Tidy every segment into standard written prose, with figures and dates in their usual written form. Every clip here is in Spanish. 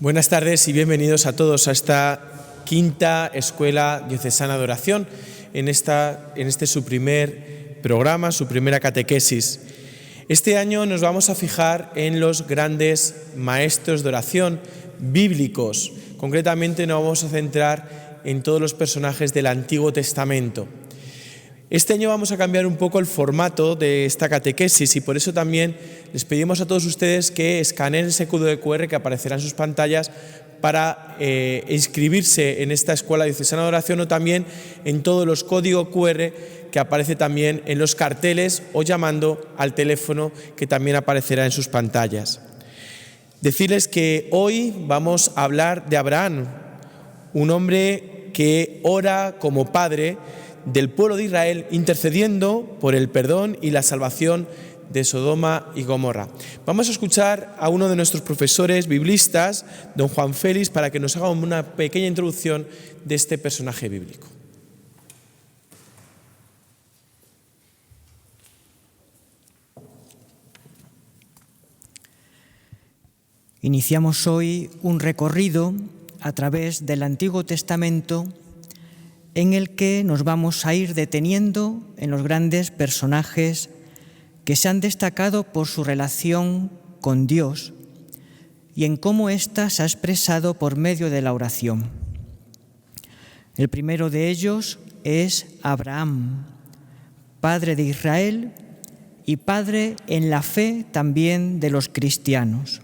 Buenas tardes y bienvenidos a todos a esta quinta Escuela Diocesana de Oración, en este su primer programa, su primera catequesis. Este año nos vamos a fijar en los grandes maestros de oración bíblicos. Concretamente nos vamos a centrar en todos los personajes del Antiguo Testamento. Este año vamos a cambiar un poco el formato de esta catequesis y por eso también les pedimos a todos ustedes que escaneen ese código de QR que aparecerá en sus pantallas para inscribirse en esta Escuela Diocesana de Oración o también en todos los códigos QR que aparece también en los carteles o llamando al teléfono que también aparecerá en sus pantallas. Decirles que hoy vamos a hablar de Abraham, un hombre que ora como padre del pueblo de Israel, intercediendo por el perdón y la salvación de Sodoma y Gomorra. Vamos a escuchar a uno de nuestros profesores biblistas, don Juan Félix, para que nos haga una pequeña introducción de este personaje bíblico. Iniciamos hoy un recorrido a través del Antiguo Testamento en el que nos vamos a ir deteniendo en los grandes personajes que se han destacado por su relación con Dios y en cómo ésta se ha expresado por medio de la oración. El primero de ellos es Abraham, padre de Israel y padre en la fe también de los cristianos.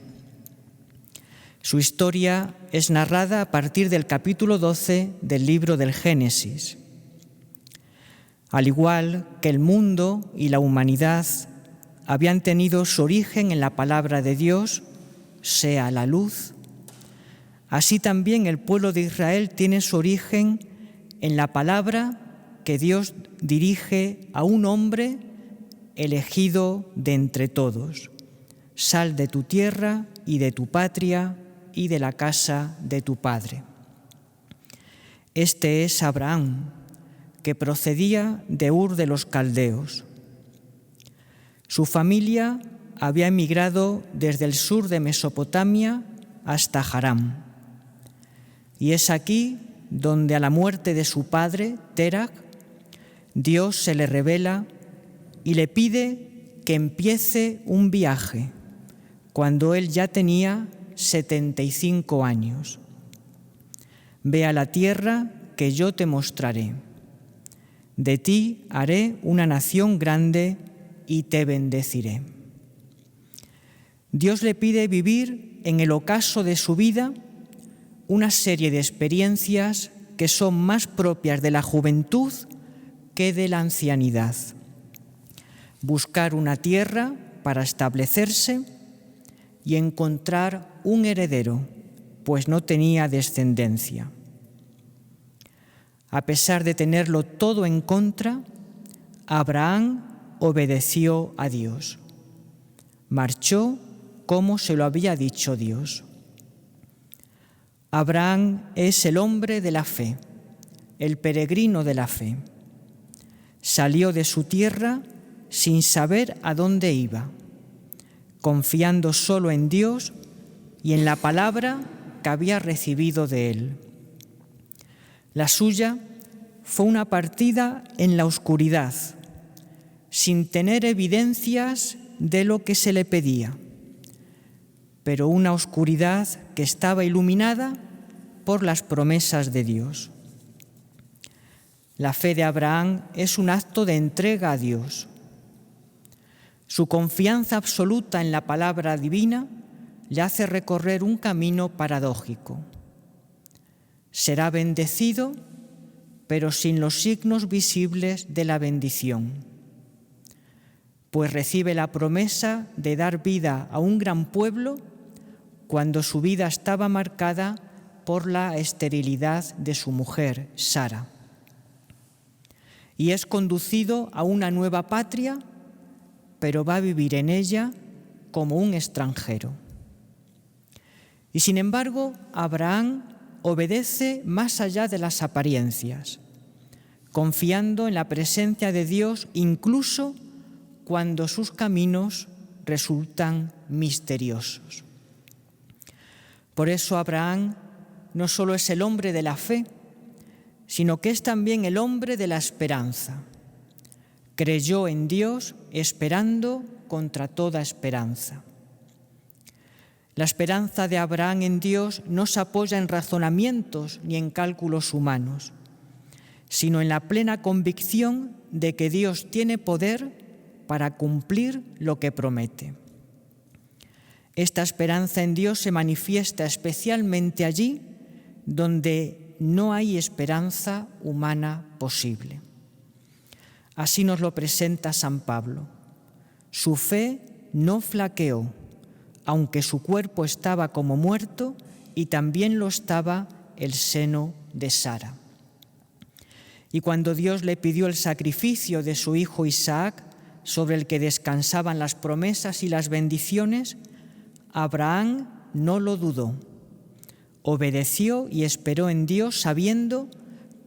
Su historia es narrada a partir del capítulo 12 del libro del Génesis. Al igual que el mundo y la humanidad habían tenido su origen en la palabra de Dios, sea la luz, así también el pueblo de Israel tiene su origen en la palabra que Dios dirige a un hombre elegido de entre todos. Sal de tu tierra y de tu patria y de la casa de tu padre. Este es Abraham, que procedía de Ur de los Caldeos. Su familia había emigrado desde el sur de Mesopotamia hasta Harán. Y es aquí donde a la muerte de su padre, Terach, Dios se le revela y le pide que empiece un viaje cuando él ya tenía 75 años. Ve a la tierra que yo te mostraré. De ti haré una nación grande y te bendeciré. Dios le pide vivir en el ocaso de su vida una serie de experiencias que son más propias de la juventud que de la ancianidad. Buscar una tierra para establecerse y encontrar un heredero, pues no tenía descendencia. A pesar de tenerlo todo en contra, Abraham obedeció a Dios. Marchó como se lo había dicho Dios. Abraham es el hombre de la fe, el peregrino de la fe. Salió de su tierra sin saber a dónde iba, confiando solo en Dios y en la palabra que había recibido de Él. La suya fue una partida en la oscuridad, sin tener evidencias de lo que se le pedía, pero una oscuridad que estaba iluminada por las promesas de Dios. La fe de Abraham es un acto de entrega a Dios. Su confianza absoluta en la palabra divina le hace recorrer un camino paradójico. Será bendecido, pero sin los signos visibles de la bendición, pues recibe la promesa de dar vida a un gran pueblo cuando su vida estaba marcada por la esterilidad de su mujer, Sara. Y es conducido a una nueva patria, pero va a vivir en ella como un extranjero. Y sin embargo, Abraham obedece más allá de las apariencias, confiando en la presencia de Dios incluso cuando sus caminos resultan misteriosos. Por eso Abraham no solo es el hombre de la fe, sino que es también el hombre de la esperanza. Creyó en Dios esperando contra toda esperanza. La esperanza de Abraham en Dios no se apoya en razonamientos ni en cálculos humanos, sino en la plena convicción de que Dios tiene poder para cumplir lo que promete. Esta esperanza en Dios se manifiesta especialmente allí donde no hay esperanza humana posible. Así nos lo presenta San Pablo. Su fe no flaqueó, aunque su cuerpo estaba como muerto y también lo estaba el seno de Sara. Y cuando Dios le pidió el sacrificio de su hijo Isaac, sobre el que descansaban las promesas y las bendiciones, Abraham no lo dudó. Obedeció y esperó en Dios sabiendo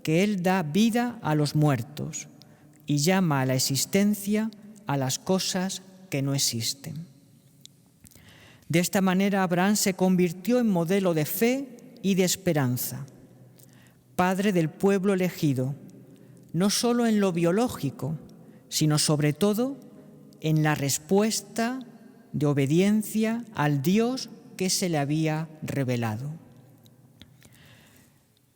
que Él da vida a los muertos y llama a la existencia a las cosas que no existen. De esta manera Abraham se convirtió en modelo de fe y de esperanza, padre del pueblo elegido, no solo en lo biológico, sino sobre todo en la respuesta de obediencia al Dios que se le había revelado.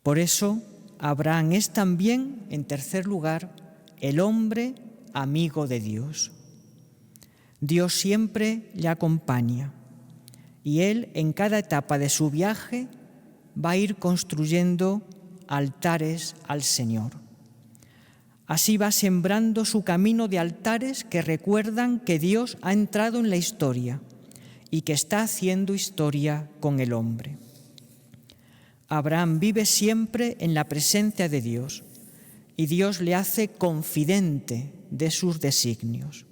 Por eso, Abraham es también, en tercer lugar, el hombre amigo de Dios. Dios siempre le acompaña y él, en cada etapa de su viaje, va a ir construyendo altares al Señor. Así va sembrando su camino de altares que recuerdan que Dios ha entrado en la historia y que está haciendo historia con el hombre. Abraham vive siempre en la presencia de Dios y Dios le hace confidente de sus designios.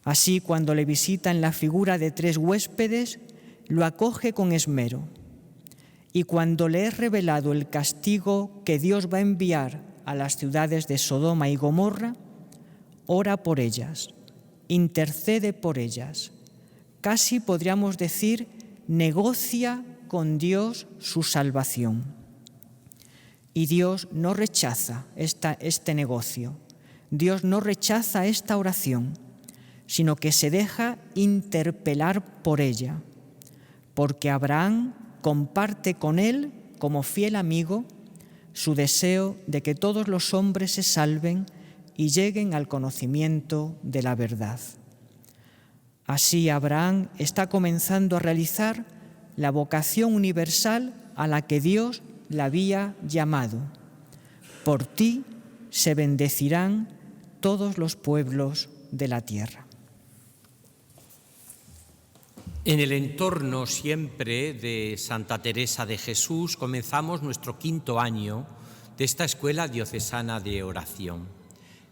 Así, cuando le visita en la figura de 3 huéspedes, lo acoge con esmero. Y cuando le es revelado el castigo que Dios va a enviar a las ciudades de Sodoma y Gomorra, ora por ellas, intercede por ellas. Casi podríamos decir, negocia con Dios su salvación. Y Dios no rechaza este negocio. Dios no rechaza esta oración, sino que se deja interpelar por ella, porque Abraham comparte con él, como fiel amigo, su deseo de que todos los hombres se salven y lleguen al conocimiento de la verdad. Así Abraham está comenzando a realizar la vocación universal a la que Dios le había llamado. Por ti se bendecirán todos los pueblos de la tierra. En el entorno siempre de Santa Teresa de Jesús comenzamos nuestro 5º año de esta Escuela Diocesana de Oración,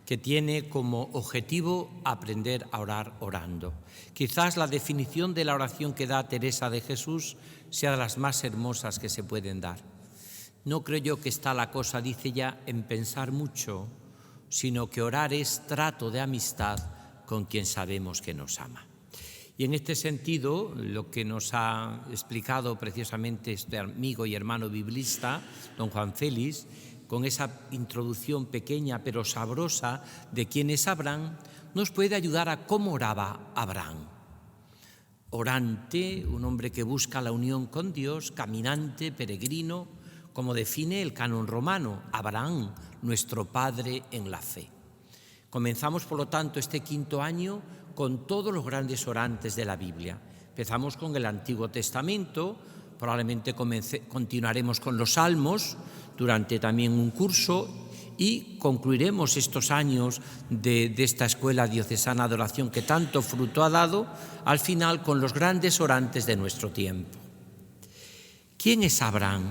que tiene como objetivo aprender a orar orando. Quizás la definición de la oración que da Teresa de Jesús sea de las más hermosas que se pueden dar. No creo yo que está la cosa, dice ella, en pensar mucho, sino que orar es trato de amistad con quien sabemos que nos ama. Y en este sentido, lo que nos ha explicado precisamente este amigo y hermano biblista, don Juan Félix, con esa introducción pequeña pero sabrosa de quién es Abraham, nos puede ayudar a cómo oraba Abraham. Orante, un hombre que busca la unión con Dios, caminante, peregrino, como define el canon romano, Abraham, nuestro padre en la fe. Comenzamos, por lo tanto, este 5º año con todos los grandes orantes de la Biblia. Empezamos con el Antiguo Testamento, probablemente continuaremos con los Salmos durante también un curso y concluiremos estos años de esta Escuela Diocesana de Oración que tanto fruto ha dado, al final con los grandes orantes de nuestro tiempo. ¿Quién es Abraham,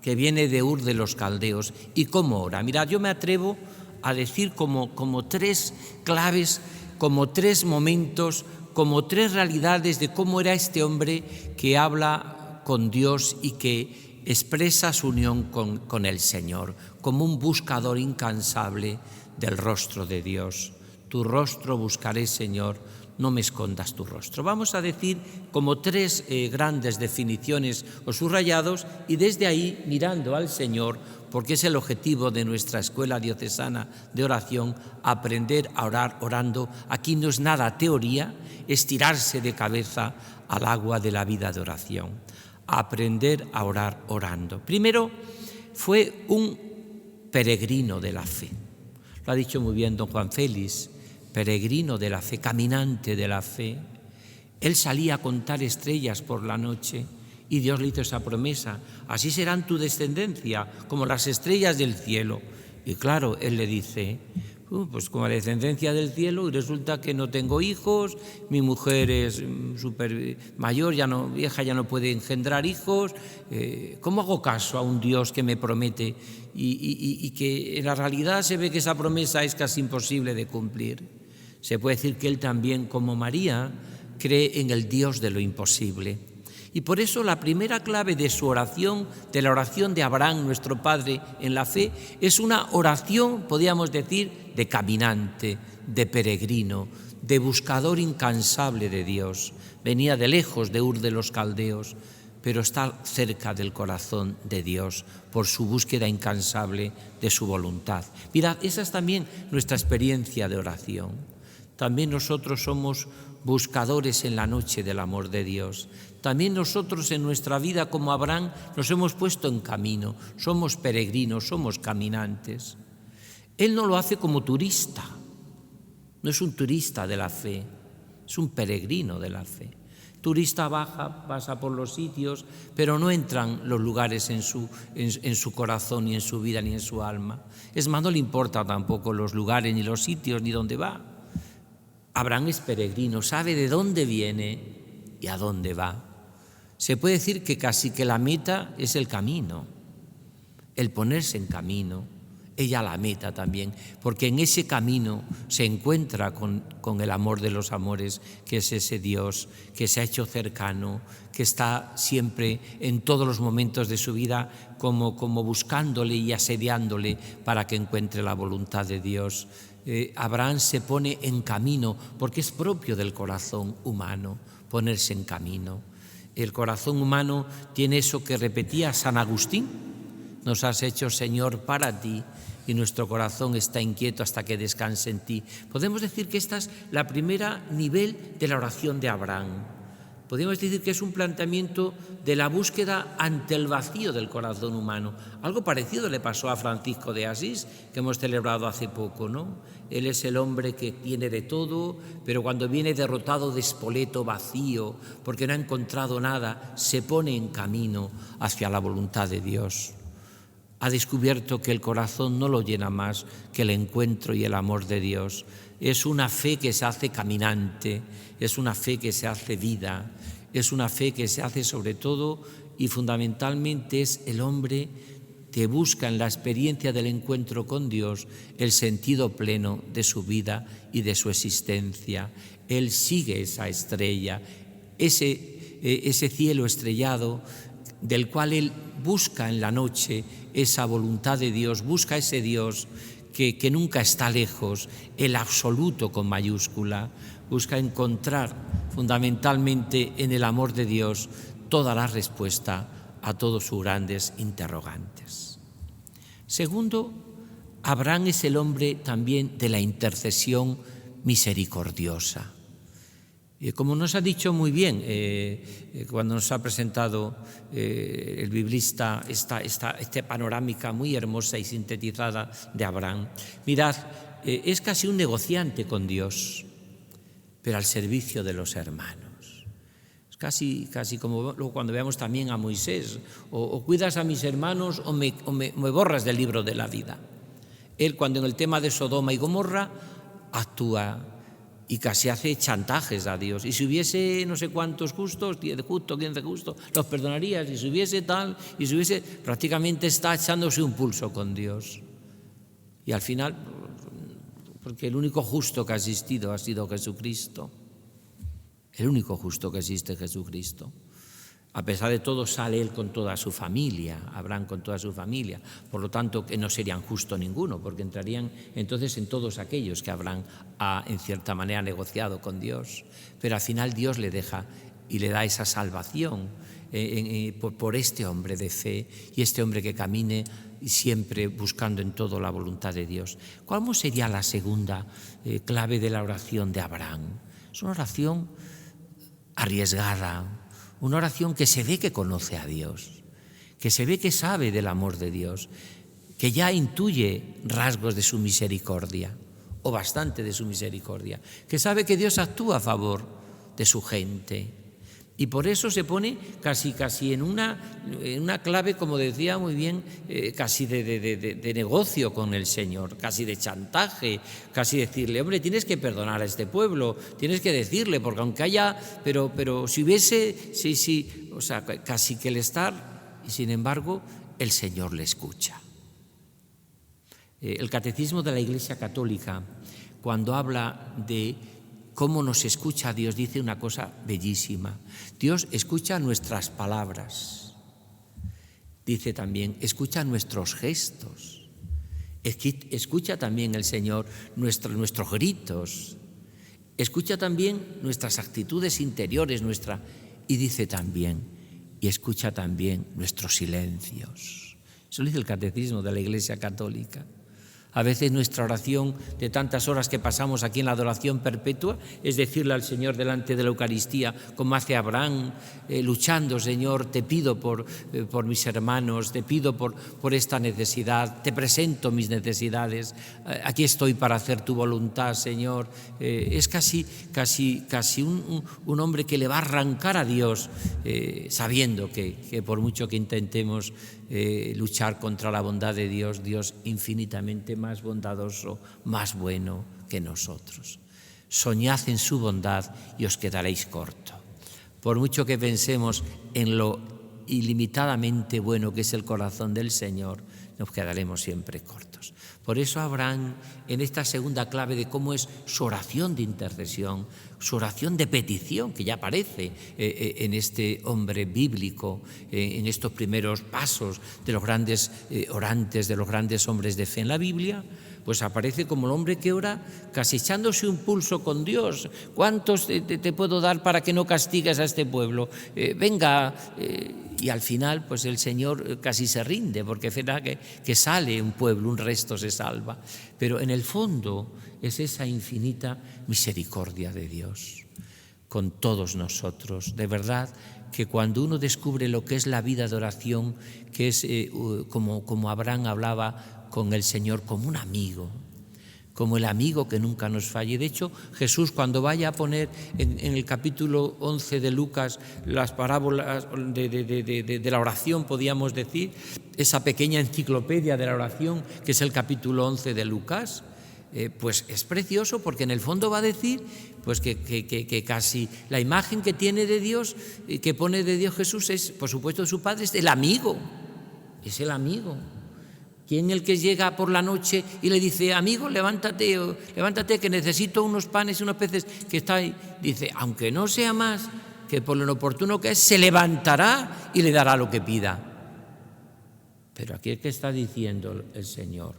que viene de Ur de los Caldeos, y cómo ora? Mirad, yo me atrevo a decir como 3 claves, como 3 momentos, como 3 realidades de cómo era este hombre que habla con Dios y que expresa su unión con el Señor, como un buscador incansable del rostro de Dios. Tu rostro buscaré, Señor, no me escondas tu rostro. Vamos a decir como 3 grandes definiciones o subrayados y desde ahí, mirando al Señor, porque es el objetivo de nuestra Escuela Diocesana de Oración, aprender a orar orando. Aquí no es nada teoría, es tirarse de cabeza al agua de la vida de oración. Aprender a orar orando. Primero, fue un peregrino de la fe. Lo ha dicho muy bien don Juan Félix, peregrino de la fe, caminante de la fe. Él salía a contar estrellas por la noche y Dios le hizo esa promesa: así serán tu descendencia, como las estrellas del cielo. Y claro, él le dice, pues como la descendencia del cielo, y resulta que no tengo hijos, mi mujer es súper mayor, vieja, ya no puede engendrar hijos. ¿Cómo hago caso a un Dios que me promete y que en la realidad se ve que esa promesa es casi imposible de cumplir? Se puede decir que él también, como María, cree en el Dios de lo imposible. Y por eso la primera clave de su oración, de la oración de Abraham, nuestro padre en la fe, es una oración, podríamos decir, de caminante, de peregrino, de buscador incansable de Dios. Venía de lejos, de Ur de los Caldeos, pero está cerca del corazón de Dios por su búsqueda incansable de su voluntad. Mirad, esa es también nuestra experiencia de oración. También nosotros somos buscadores en la noche del amor de Dios. También nosotros en nuestra vida, como Abraham, nos hemos puesto en camino. Somos peregrinos, somos caminantes. Él no lo hace como turista. No es un turista de la fe, es un peregrino de la fe. Turista pasa por los sitios, pero no entran los lugares en su corazón, ni en su vida, ni en su alma. Es más, no le importa tampoco los lugares, ni los sitios, ni dónde va. Abraham es peregrino, sabe de dónde viene y a dónde va. Se puede decir que casi que la meta es el camino, el ponerse en camino, ella la meta también, porque en ese camino se encuentra con el amor de los amores, que es ese Dios que se ha hecho cercano, que está siempre en todos los momentos de su vida como buscándole y asediándole para que encuentre la voluntad de Dios. Abraham se pone en camino porque es propio del corazón humano, ponerse en camino. El corazón humano tiene eso que repetía San Agustín: nos has hecho, Señor, para ti, y nuestro corazón está inquieto hasta que descanse en ti. Podemos decir que esta es la primera nivel de la oración de Abraham. Podemos decir que es un planteamiento de la búsqueda ante el vacío del corazón humano. Algo parecido le pasó a Francisco de Asís, que hemos celebrado hace poco, ¿no? Él es el hombre que tiene de todo, pero cuando viene derrotado, despoleto, vacío, porque no ha encontrado nada, se pone en camino hacia la voluntad de Dios. Ha descubierto que el corazón no lo llena más que el encuentro y el amor de Dios. Es una fe que se hace caminante, es una fe que se hace vida, es una fe que se hace sobre todo y fundamentalmente es el hombre que busca en la experiencia del encuentro con Dios el sentido pleno de su vida y de su existencia. Él sigue esa estrella, ese cielo estrellado del cual él busca en la noche esa voluntad de Dios, busca ese Dios que nunca está lejos, el absoluto con mayúscula, busca encontrar fundamentalmente en el amor de Dios toda la respuesta a todos sus grandes interrogantes. Segundo, Abraham es el hombre también de la intercesión misericordiosa. Como nos ha dicho muy bien cuando nos ha presentado el biblista esta panorámica muy hermosa y sintetizada de Abraham, mirad, es casi un negociante con Dios, pero al servicio de los hermanos. Es casi como luego cuando veamos también a Moisés, o cuidas a mis hermanos o me borras del libro de la vida. Él, cuando en el tema de Sodoma y Gomorra, actúa y casi hace chantajes a Dios. Y si hubiese no sé cuántos justos, 10 justos, 15 justos, los perdonarías. Y si hubiese tal, y si hubiese, prácticamente está echándose un pulso con Dios. Y al final, porque el único justo que ha existido ha sido Jesucristo. El único justo que existe es Jesucristo. A pesar de todo, sale él con toda su familia, Abraham con toda su familia. Por lo tanto, que no serían justo ninguno, porque entrarían entonces en todos aquellos que Abraham ha, en cierta manera, negociado con Dios. Pero al final Dios le deja y le da esa salvación por este hombre de fe y este hombre que camine siempre buscando en todo la voluntad de Dios. ¿Cuál sería la segunda clave de la oración de Abraham? Es una oración arriesgada, una oración que se ve que conoce a Dios, que se ve que sabe del amor de Dios, que ya intuye rasgos de su misericordia, o bastante de su misericordia, que sabe que Dios actúa a favor de su gente. Y por eso se pone casi en una clave, como decía muy bien, casi de negocio con el Señor, casi de chantaje, casi decirle, hombre, tienes que perdonar a este pueblo, tienes que decirle, porque aunque haya, pero si hubiese, sí, o sea, casi que el estar, y sin embargo, el Señor le escucha. El Catecismo de la Iglesia Católica, cuando habla de cómo nos escucha Dios, dice una cosa bellísima. Dios escucha nuestras palabras. Dice también, escucha nuestros gestos. Escucha también el Señor nuestros gritos. Escucha también nuestras actitudes interiores, y dice también, y escucha también nuestros silencios. Eso lo dice el Catecismo de la Iglesia Católica. A veces nuestra oración de tantas horas que pasamos aquí en la adoración perpetua es decirle al Señor delante de la Eucaristía, como hace Abraham, luchando, Señor, te pido por mis hermanos, te pido por esta necesidad, te presento mis necesidades, aquí estoy para hacer tu voluntad, Señor. Es casi un hombre que le va a arrancar a Dios, sabiendo que por mucho que intentemos luchar contra la bondad de Dios, Dios infinitamente más bondadoso, más bueno que nosotros. Soñad en su bondad y os quedaréis corto. Por mucho que pensemos en lo ilimitadamente bueno que es el corazón del Señor, nos quedaremos siempre cortos. Por eso Abraham, en esta segunda clave de cómo es su oración de intercesión, su oración de petición, que ya aparece en este hombre bíblico, en estos primeros pasos de los grandes orantes, de los grandes hombres de fe en la Biblia, pues aparece como el hombre que ora casi echándose un pulso con Dios. ¿Cuántos te puedo dar para que no castigues a este pueblo? Venga, y al final pues el Señor casi se rinde, porque verá que sale un pueblo, un resto se salva. Pero en el fondo es esa infinita misericordia de Dios con todos nosotros. De verdad que cuando uno descubre lo que es la vida de oración, que es como Abraham hablaba con el Señor como un amigo, como el amigo que nunca nos falle. De hecho, Jesús, cuando vaya a poner en el capítulo 11 de Lucas las parábolas de la oración, podríamos decir, esa pequeña enciclopedia de la oración, que es el capítulo 11 de Lucas, pues es precioso, porque en el fondo va a decir pues que casi la imagen que tiene de Dios, que pone de Dios Jesús, es, por supuesto, su Padre, es el amigo, es el amigo. ¿Quién el que llega por la noche y le dice, amigo, levántate que necesito unos panes y unos peces que está ahí? Dice, aunque no sea más que por lo inoportuno que es, se levantará y le dará lo que pida. Pero aquí es que está diciendo el Señor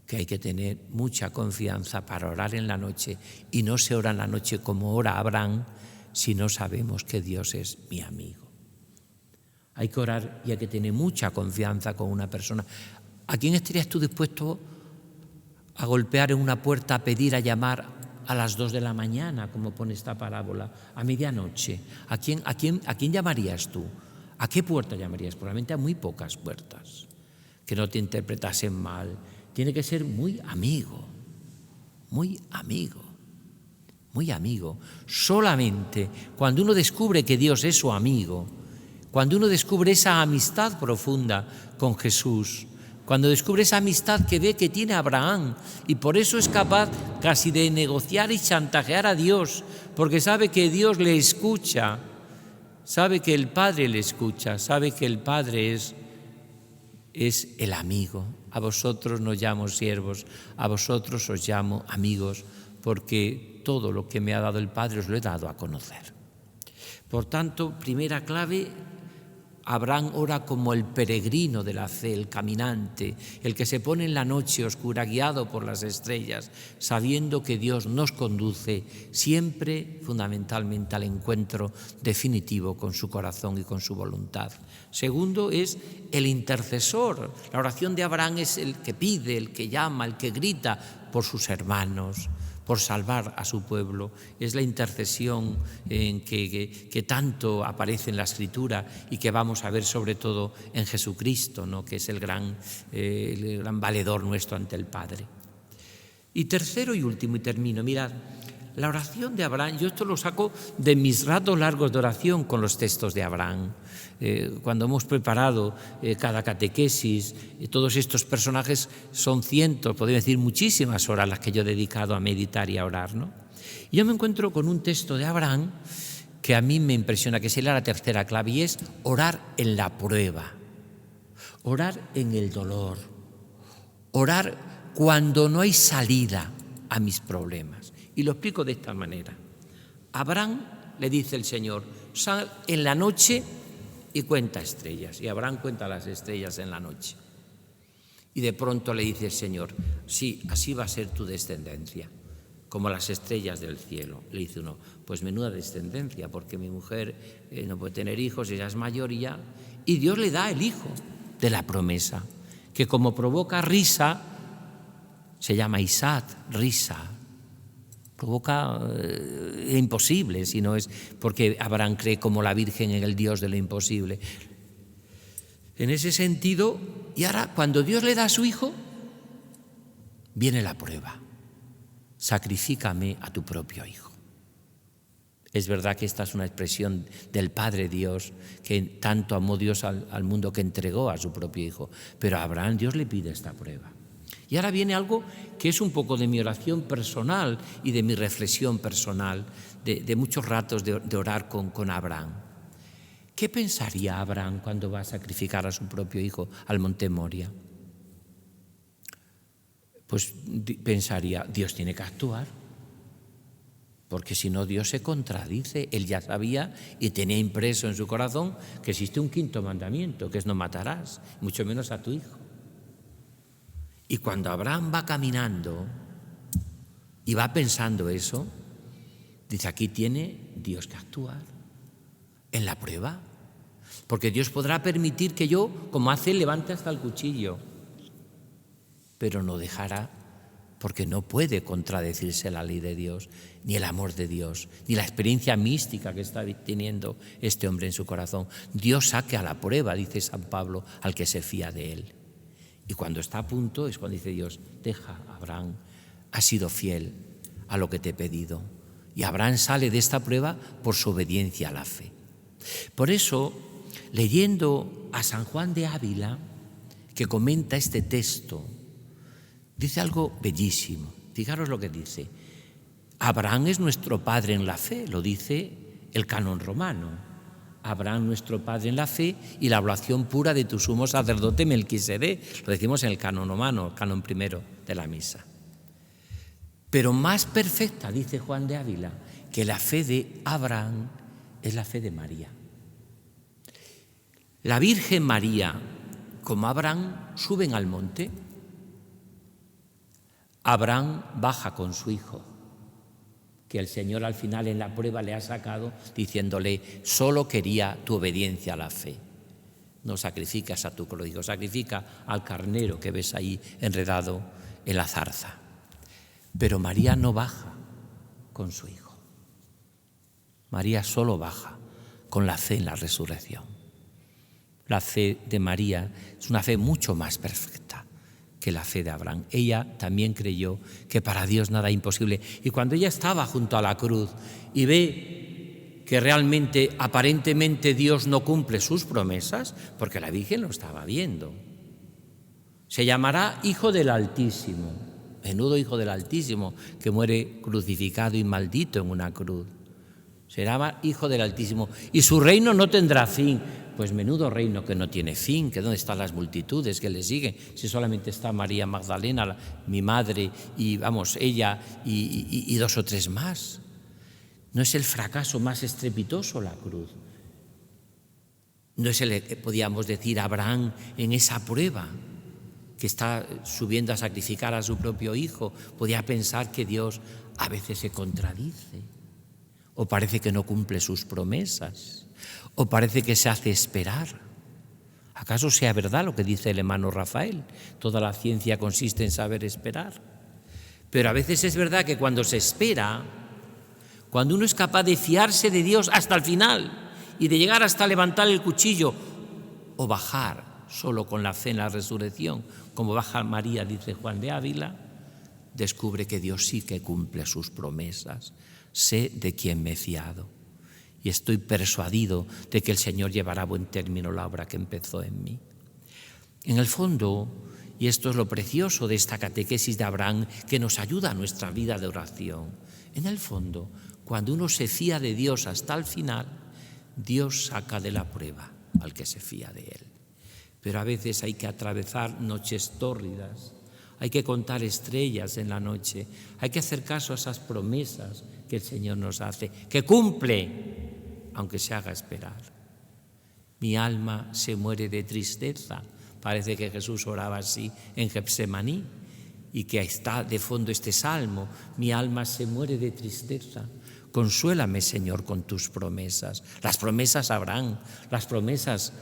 que hay que tener mucha confianza para orar en la noche, y no se ora en la noche como ora Abraham si no sabemos que Dios es mi amigo. Hay que orar y hay que tener mucha confianza con una persona. ¿A quién estarías tú dispuesto a golpear en una puerta, a pedir, a llamar a las 2 de la mañana, como pone esta parábola, a medianoche? ¿A quién llamarías tú? ¿A qué puerta llamarías? Probablemente a muy pocas puertas, que no te interpretasen mal. Tiene que ser muy amigo, muy amigo, muy amigo. Solamente cuando uno descubre que Dios es su amigo, cuando uno descubre esa amistad profunda con Jesús, cuando descubre esa amistad que ve que tiene Abraham, y por eso es capaz casi de negociar y chantajear a Dios, porque sabe que Dios le escucha, sabe que el Padre le escucha, sabe que el Padre es el amigo. A vosotros no llamo siervos, a vosotros os llamo amigos, porque todo lo que me ha dado el Padre os lo he dado a conocer. Por tanto, primera clave, Abraham ora como el peregrino de la fe, el caminante, el que se pone en la noche oscura guiado por las estrellas, sabiendo que Dios nos conduce siempre fundamentalmente al encuentro definitivo con su corazón y con su voluntad. Segundo es el intercesor. La oración de Abraham es el que pide, el que llama, el que grita por sus hermanos, por salvar a su pueblo. Es la intercesión que tanto aparece en la Escritura y que vamos a ver sobre todo en Jesucristo, ¿no?, que es el gran valedor nuestro ante el Padre. Y tercero y último, y termino, mirad, la oración de Abraham, yo esto lo saco de mis ratos largos de oración con los textos de Abraham. Cuando hemos preparado cada catequesis, todos estos personajes son cientos, podría decir muchísimas horas las que yo he dedicado a meditar y a orar, ¿no? Y yo me encuentro con un texto de Abraham que a mí me impresiona, que sería la tercera clave, y es orar en la prueba, orar en el dolor, orar cuando no hay salida a mis problemas. Y lo explico de esta manera. Abraham le dice el Señor, sal en la noche y cuenta estrellas. Y Abraham cuenta las estrellas en la noche. Y de pronto le dice el Señor, sí, así va a ser tu descendencia, como las estrellas del cielo. Le dice uno, pues menuda descendencia, porque mi mujer no puede tener hijos, ella es mayor y ya. Y Dios le da el hijo de la promesa, que como provoca risa, se llama Isaac, risa. Provoca imposible, si no es porque Abraham cree como la Virgen en el Dios de lo imposible. En ese sentido, y ahora cuando Dios le da a su hijo, viene la prueba. Sacrifícame a tu propio hijo. Es verdad que esta es una expresión del Padre Dios, que tanto amó Dios al mundo que entregó a su propio hijo. Pero a Abraham Dios le pide esta prueba. Y ahora viene algo que es un poco de mi oración personal y de mi reflexión personal, de muchos ratos de orar con Abraham. ¿Qué pensaría Abraham cuando va a sacrificar a su propio hijo al monte Moria? Pues pensaría, Dios tiene que actuar, porque si no Dios se contradice. Él ya sabía y tenía impreso en su corazón que existe un quinto mandamiento, que es no matarás, mucho menos a tu hijo. Y cuando Abraham va caminando y va pensando eso, dice, aquí tiene Dios que actuar en la prueba. Porque Dios podrá permitir que yo, como hace, levante hasta el cuchillo, pero no dejará, porque no puede contradecirse la ley de Dios, ni el amor de Dios, ni la experiencia mística que está teniendo este hombre en su corazón. Dios saque a la prueba, dice San Pablo, al que se fía de él. Y cuando está a punto es cuando dice Dios, deja, Abraham, has sido fiel a lo que te he pedido. Y Abraham sale de esta prueba por su obediencia a la fe. Por eso, leyendo a San Juan de Ávila, que comenta este texto, dice algo bellísimo. Fijaros lo que dice. Abraham es nuestro padre en la fe, lo dice el canon romano. Abraham, nuestro padre en la fe, y la oblación pura de tu sumo sacerdote Melquisedec. Lo decimos en el canon romano, el canon primero de la misa. Pero más perfecta, dice Juan de Ávila, que la fe de Abraham es la fe de María. La Virgen María, como Abraham, suben al monte. Abraham baja con su hijo, que el Señor al final en la prueba le ha sacado diciéndole, solo quería tu obediencia a la fe. No sacrificas a tu hijo, sacrifica al carnero que ves ahí enredado en la zarza. Pero María no baja con su hijo. María solo baja con la fe en la resurrección. La fe de María es una fe mucho más perfecta que la fe de Abraham. Ella también creyó que para Dios nada es imposible. Y cuando ella estaba junto a la cruz y ve que realmente, aparentemente, Dios no cumple sus promesas, porque la Virgen lo estaba viendo, se llamará Hijo del Altísimo. Menudo Hijo del Altísimo, que muere crucificado y maldito en una cruz. Se llama Hijo del Altísimo. Y su reino no tendrá fin. Pues menudo reino que no tiene fin, que dónde están las multitudes que le siguen, si solamente está María Magdalena, mi madre, y vamos, ella y 2 o 3 más. No es el fracaso más estrepitoso la cruz. No es podríamos decir, Abraham en esa prueba que está subiendo a sacrificar a su propio hijo. Podía pensar que Dios a veces se contradice, o parece que no cumple sus promesas, o parece que se hace esperar. ¿Acaso sea verdad lo que dice el hermano Rafael? Toda la ciencia consiste en saber esperar. Pero a veces es verdad que cuando se espera, cuando uno es capaz de fiarse de Dios hasta el final y de llegar hasta levantar el cuchillo o bajar solo con la fe en la resurrección, como baja María, dice Juan de Ávila, descubre que Dios sí que cumple sus promesas. Sé de quién me he fiado y estoy persuadido de que el Señor llevará a buen término la obra que empezó en mí. En el fondo, y esto es lo precioso de esta catequesis de Abraham que nos ayuda a nuestra vida de oración, en el fondo, cuando uno se fía de Dios hasta el final, Dios saca de la prueba al que se fía de Él. Pero a veces hay que atravesar noches tórridas, hay que contar estrellas en la noche, hay que hacer caso a esas promesas que el Señor nos hace, que cumple, aunque se haga esperar. Mi alma se muere de tristeza. Parece que Jesús oraba así en Getsemaní y que está de fondo este salmo. Mi alma se muere de tristeza. Consuélame, Señor, con tus promesas. Las promesas a Abraham, las promesas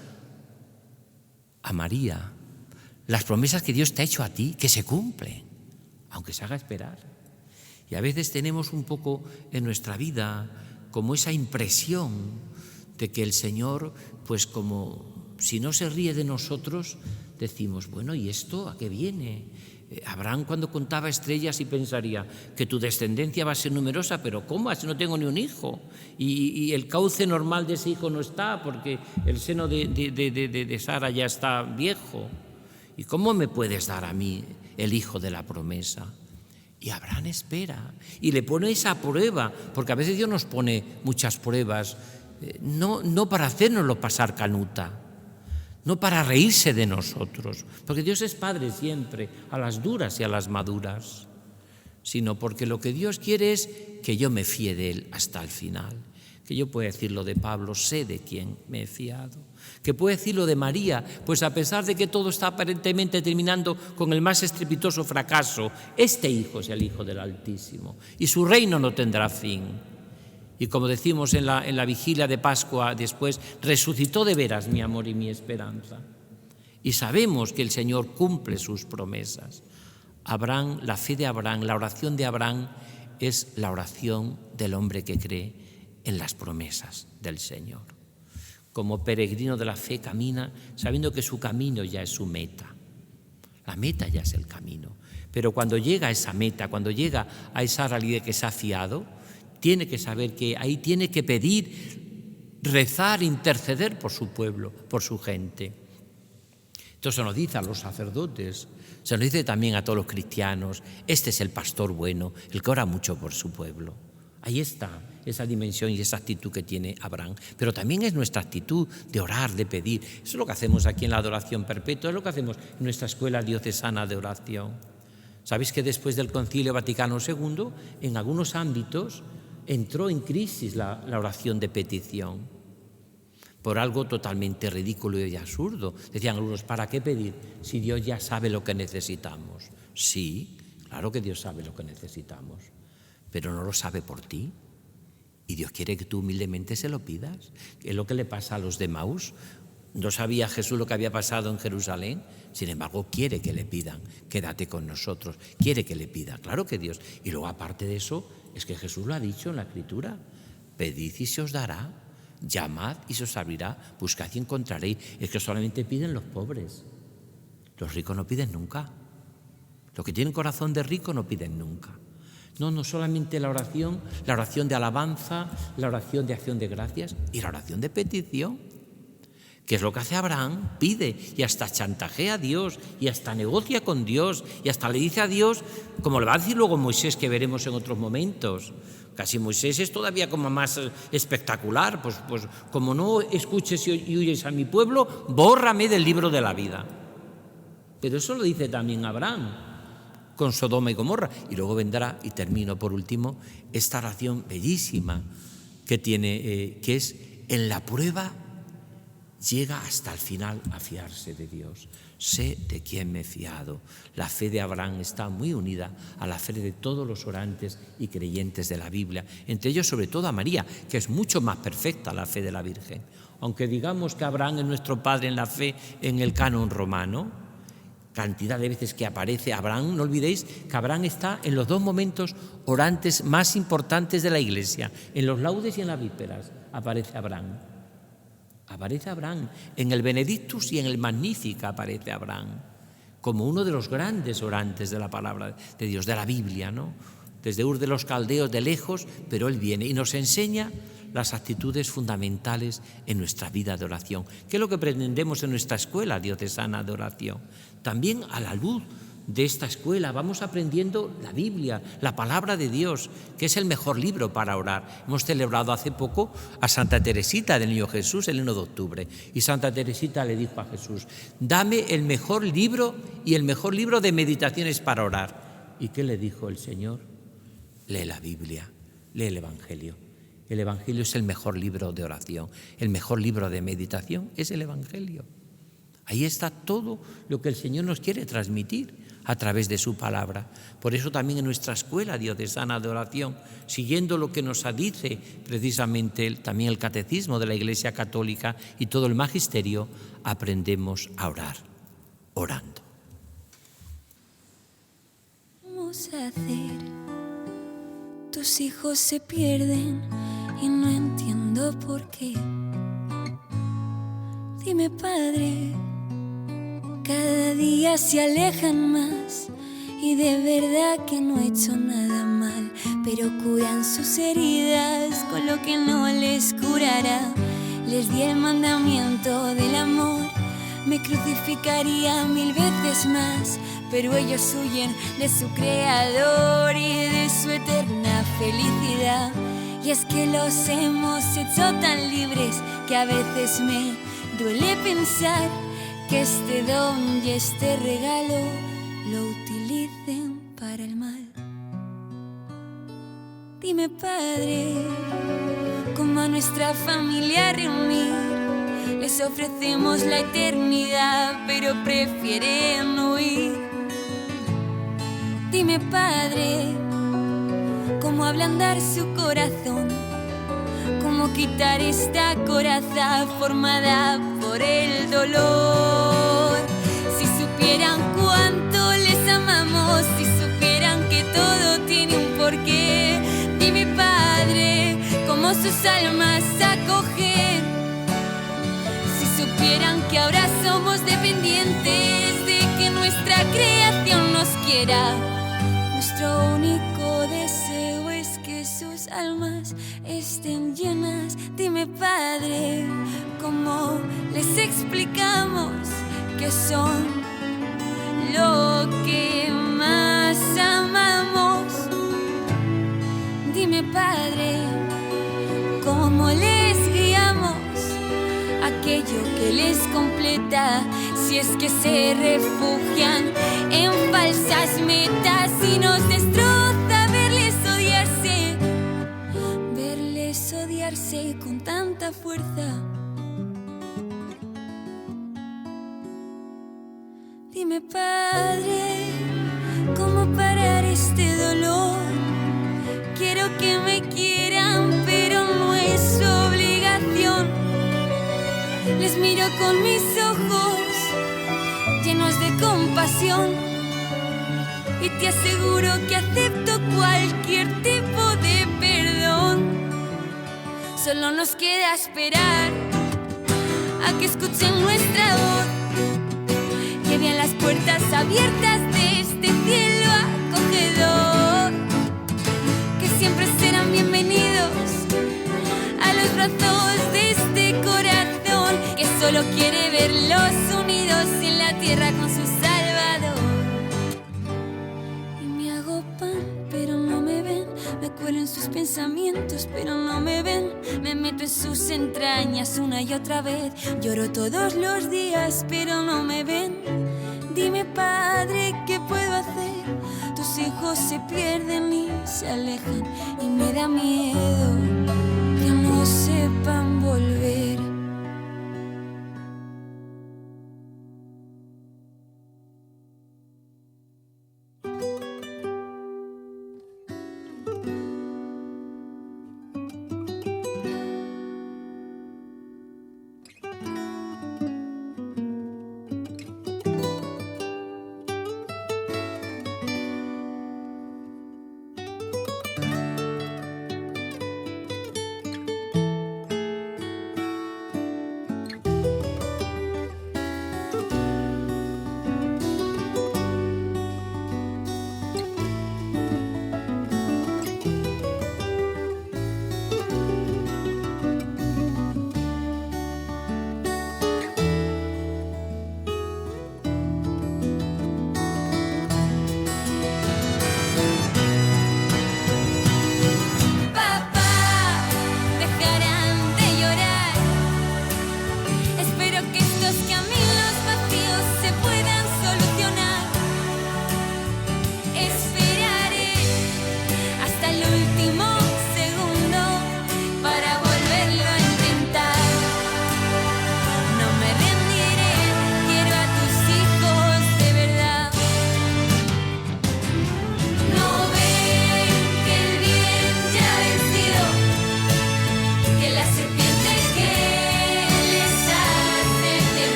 a María, las promesas que Dios te ha hecho a ti, que se cumplen, aunque se haga esperar. Y a veces tenemos un poco en nuestra vida como esa impresión de que el Señor, pues como si no se ríe de nosotros, decimos, bueno, ¿y esto a qué viene? Abraham cuando contaba estrellas y pensaría que tu descendencia va a ser numerosa, pero ¿cómo? Si no tengo ni un hijo. Y el cauce normal de ese hijo no está porque el seno de Sara ya está viejo. ¿Y cómo me puedes dar a mí el hijo de la promesa? Y Abraham espera y le pone esa prueba, porque a veces Dios nos pone muchas pruebas, no para hacernoslo pasar canuta, no para reírse de nosotros, porque Dios es Padre siempre, a las duras y a las maduras, sino porque lo que Dios quiere es que yo me fíe de Él hasta el final. Que yo puedo decir lo de Pablo, sé de quién me he fiado. Que puedo decir lo de María, pues a pesar de que todo está aparentemente terminando con el más estrepitoso fracaso, este hijo es el Hijo del Altísimo y su reino no tendrá fin. Y como decimos en la vigilia de Pascua después, resucitó de veras mi amor y mi esperanza. Y sabemos que el Señor cumple sus promesas. Abraham, la fe de Abraham, la oración de Abraham es la oración del hombre que cree en las promesas del Señor. Como peregrino de la fe camina sabiendo que su camino ya es su meta. La meta ya es el camino. Pero cuando llega a esa meta, cuando llega a esa realidad que se ha fiado, tiene que saber que ahí tiene que pedir, rezar, interceder por su pueblo, por su gente. Esto se nos dice a los sacerdotes, se nos dice también a todos los cristianos. Este es el pastor bueno, el que ora mucho por su pueblo. Ahí está esa dimensión y esa actitud que tiene Abraham. Pero también es nuestra actitud de orar, de pedir. Eso es lo que hacemos aquí en la adoración perpetua, es lo que hacemos en nuestra escuela diocesana de oración. ¿Sabéis que después del Concilio Vaticano II, en algunos ámbitos, entró en crisis la oración de petición? Por algo totalmente ridículo y absurdo. Decían algunos, ¿para qué pedir si Dios ya sabe lo que necesitamos? Sí, claro que Dios sabe lo que necesitamos, pero no lo sabe por ti. Y Dios quiere que tú humildemente se lo pidas. Es lo que le pasa a los de Maús. No sabía Jesús lo que había pasado en Jerusalén, sin embargo quiere que le pidan, quédate con nosotros, quiere que le pida, claro que Dios. Y luego aparte de eso, es que Jesús lo ha dicho en la Escritura, pedid y se os dará, llamad y se os abrirá, buscad y encontraréis. Es que solamente piden los pobres, los ricos no piden nunca. Los que tienen corazón de rico no piden nunca. No solamente la oración de alabanza, la oración de acción de gracias y la oración de petición, que es lo que hace Abraham, pide y hasta chantajea a Dios y hasta negocia con Dios y hasta le dice a Dios, como le va a decir luego Moisés, que veremos en otros momentos. Casi Moisés es todavía como más espectacular, pues como no escuches y huyes a mi pueblo, bórrame del libro de la vida. Pero eso lo dice también Abraham. con Sodoma y Gomorra. Y luego vendrá, y termino por último, esta oración bellísima que tiene, que es: en la prueba llega hasta el final a fiarse de Dios. Sé de quién me he fiado. La fe de Abraham está muy unida a la fe de todos los orantes y creyentes de la Biblia, entre ellos sobre todo a María, que es mucho más perfecta la fe de la Virgen. Aunque digamos que Abraham es nuestro padre en la fe en el canon romano, cantidad de veces que aparece Abraham, no olvidéis que Abraham está en los dos momentos orantes más importantes de la Iglesia, en los laudes y en las vísperas aparece Abraham. Aparece Abraham, en el Benedictus y en el Magnificat aparece Abraham, como uno de los grandes orantes de la palabra de Dios, de la Biblia, ¿no? Desde Ur de los Caldeos, de lejos, pero él viene y nos enseña las actitudes fundamentales en nuestra vida de oración. ¿Qué es lo que pretendemos en nuestra escuela diocesana de oración? También a la luz de esta escuela vamos aprendiendo la Biblia, la palabra de Dios, que es el mejor libro para orar. Hemos celebrado hace poco a Santa Teresita del Niño Jesús el 1 de octubre y Santa Teresita le dijo a Jesús: dame el mejor libro y el mejor libro de meditaciones para orar. ¿Y qué le dijo el Señor? Lee la Biblia, lee el Evangelio. El Evangelio es el mejor libro de oración, el mejor libro de meditación es el Evangelio. Ahí está todo lo que el Señor nos quiere transmitir a través de su palabra. Por eso también en nuestra escuela diocesana de oración, siguiendo lo que nos dice precisamente también el catecismo de la Iglesia Católica y todo el magisterio, aprendemos a orar, orando. Vamos a hacer, tus hijos se pierden y no entiendo por qué. Dime, Padre, cada día se alejan más y de verdad que no he hecho nada mal, pero curan sus heridas con lo que no les curará. Les di el mandamiento del amor, me crucificaría 1000 veces más, pero ellos huyen de su creador y de su eterna felicidad. Y es que los hemos hecho tan libres que a veces me duele pensar que este don y este regalo lo utilicen para el mal. Dime, Padre, cómo a nuestra familia reunir. Les ofrecemos la eternidad, pero prefieren huir. Dime, Padre, cómo ablandar su corazón, cómo quitar esta coraza formada por el dolor. Si supieran cuánto les amamos, si supieran que todo tiene un porqué. Dime, Padre, cómo sus almas acogen. Si supieran que ahora somos dependientes de que nuestra creación nos quiera. Nuestro único deseo es que sus almas estén llenas. Dime, Padre, ¿cómo les explicamos que son lo que más amamos? Dime, Padre, ¿cómo les guiamos aquello que les completa? Si es que se refugian en falsas metas y nos destroza verles odiarse con tanta fuerza. Dime, Padre, ¿cómo parar este dolor? Quiero que me quieran, pero no es obligación. Les miro con mis ojos llenos de compasión y te aseguro que acepto cualquier tipo de perdón. Solo nos queda esperar a que escuchen nuestra voz, que vean las puertas abiertas de este cielo acogedor, que siempre serán bienvenidos a los brazos de este corazón que solo quiere verlos unidos en la tierra con su Salvador. Y me hago pan, pero no me ven, me cuelo en sus pensamientos, pero no me ven, me meto en sus entrañas una y otra vez, lloro todos los días, pero no me ven. Dime, Padre, ¿qué puedo hacer hijos se pierden y se alejan y me da miedo que no sepan volver.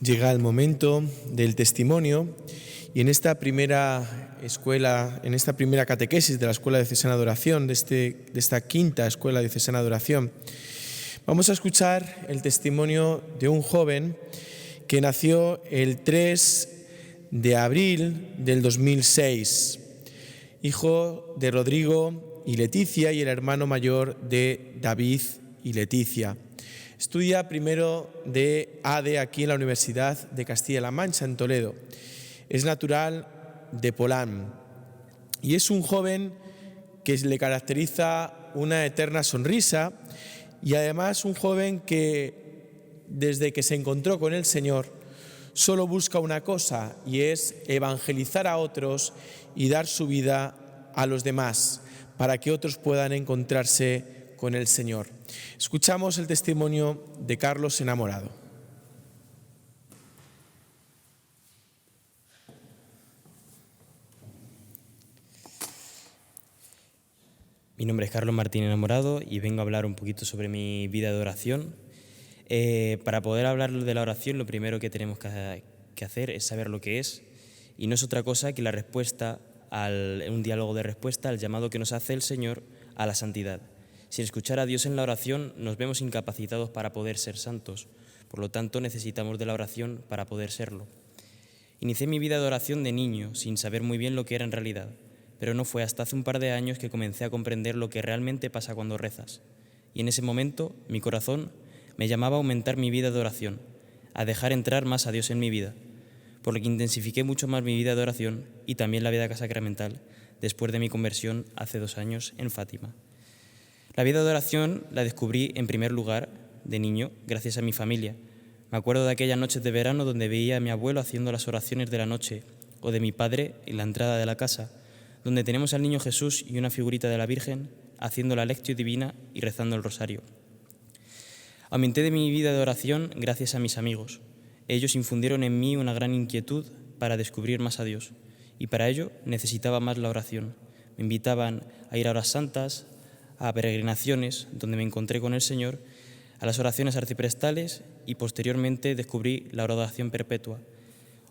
Llega el momento del testimonio y en esta primera escuela, en esta primera catequesis de la Escuela Diocesana de Oración, de esta quinta Escuela Diocesana de Oración, vamos a escuchar el testimonio de un joven que nació el 3 de abril del 2006, hijo de Rodrigo y Leticia y el hermano mayor de David y Leticia. Estudia primero de ADE aquí en la Universidad de Castilla-La Mancha, en Toledo. Es natural de Polán y es un joven que le caracteriza una eterna sonrisa y además un joven que desde que se encontró con el Señor solo busca una cosa y es evangelizar a otros y dar su vida a los demás para que otros puedan encontrarse con el Señor. Escuchamos el testimonio de Carlos Enamorado. Mi nombre es Carlos Martín Enamorado y vengo a hablar un poquito sobre mi vida de oración. Para poder hablar de la oración, lo primero que tenemos que hacer es saber lo que es, y no es otra cosa que la respuesta, un diálogo de respuesta al llamado que nos hace el Señor a la santidad. Sin escuchar a Dios en la oración, nos vemos incapacitados para poder ser santos. Por lo tanto, necesitamos de la oración para poder serlo. Inicié mi vida de oración de niño, sin saber muy bien lo que era en realidad, pero no fue hasta hace un par de años que comencé a comprender lo que realmente pasa cuando rezas. Y en ese momento, mi corazón me llamaba a aumentar mi vida de oración, a dejar entrar más a Dios en mi vida, por lo que intensifiqué mucho más mi vida de oración y también la vida sacramental después de mi conversión hace 2 años en Fátima. La vida de oración la descubrí en primer lugar de niño gracias a mi familia. Me acuerdo de aquellas noches de verano donde veía a mi abuelo haciendo las oraciones de la noche o de mi padre en la entrada de la casa, donde tenemos al niño Jesús y una figurita de la Virgen haciendo la lectio divina y rezando el rosario. Aumenté de mi vida de oración gracias a mis amigos. Ellos infundieron en mí una gran inquietud para descubrir más a Dios y para ello necesitaba más la oración. Me invitaban a ir a horas santas, a peregrinaciones donde me encontré con el Señor, a las oraciones arciprestales y posteriormente descubrí la oración perpetua.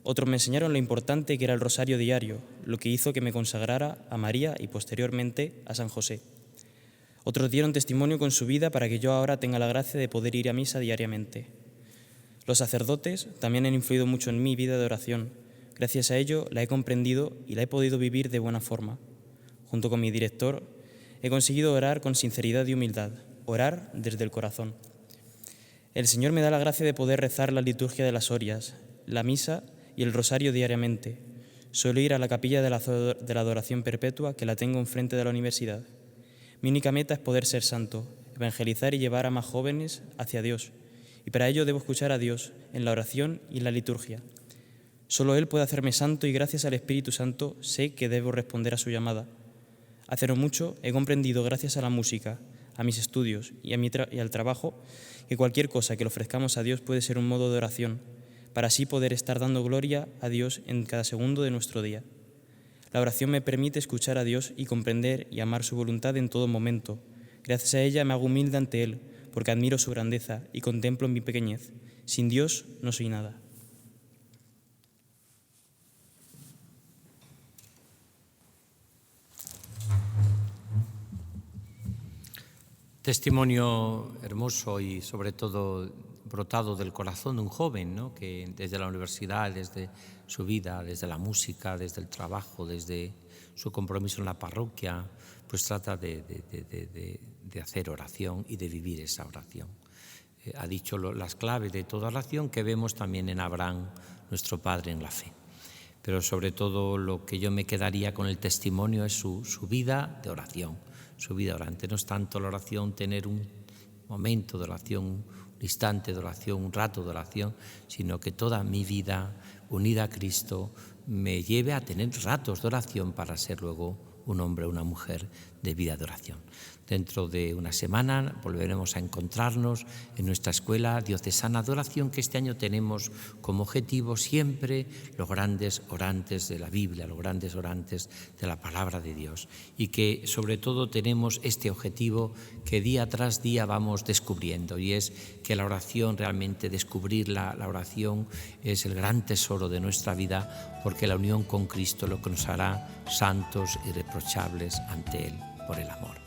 Otros me enseñaron lo importante que era el rosario diario, lo que hizo que me consagrara a María y posteriormente a San José. Otros dieron testimonio con su vida para que yo ahora tenga la gracia de poder ir a misa diariamente. Los sacerdotes también han influido mucho en mi vida de oración. Gracias a ello la he comprendido y la he podido vivir de buena forma. Junto con mi director, he conseguido orar con sinceridad y humildad, orar desde el corazón. El Señor me da la gracia de poder rezar la liturgia de las horias, la misa y el rosario diariamente. Suelo ir a la capilla de la adoración perpetua, que la tengo enfrente de la universidad. Mi única meta es poder ser santo, evangelizar y llevar a más jóvenes hacia Dios. Y para ello debo escuchar a Dios en la oración y en la liturgia. Solo Él puede hacerme santo y gracias al Espíritu Santo sé que debo responder a su llamada. Hace no mucho he comprendido, gracias a la música, a mis estudios y al trabajo, que cualquier cosa que le ofrezcamos a Dios puede ser un modo de oración, para así poder estar dando gloria a Dios en cada segundo de nuestro día. La oración me permite escuchar a Dios y comprender y amar su voluntad en todo momento. Gracias a ella me hago humilde ante Él, porque admiro su grandeza y contemplo mi pequeñez. Sin Dios no soy nada. Testimonio hermoso y sobre todo brotado del corazón de un joven, ¿no?, que desde la universidad, desde su vida, desde la música, desde el trabajo, desde su compromiso en la parroquia, pues trata de hacer oración y de vivir esa oración. Ha dicho las claves de toda oración que vemos también en Abraham, nuestro padre en la fe. Pero sobre todo lo que yo me quedaría con el testimonio es su vida de oración, su vida orante. No es tanto la oración tener un momento de oración, un instante de oración, un rato de oración, sino que toda mi vida unida a Cristo me lleve a tener ratos de oración para ser luego un hombre o una mujer de vida de oración. Dentro de una semana volveremos a encontrarnos en nuestra escuela diocesana de oración, que este año tenemos como objetivo siempre los grandes orantes de la Biblia, los grandes orantes de la palabra de Dios, y que sobre todo tenemos este objetivo que día tras día vamos descubriendo, y es que la oración, realmente descubrir la oración es el gran tesoro de nuestra vida, porque la unión con Cristo es lo que nos hará santos y irreprochables ante Él por el amor.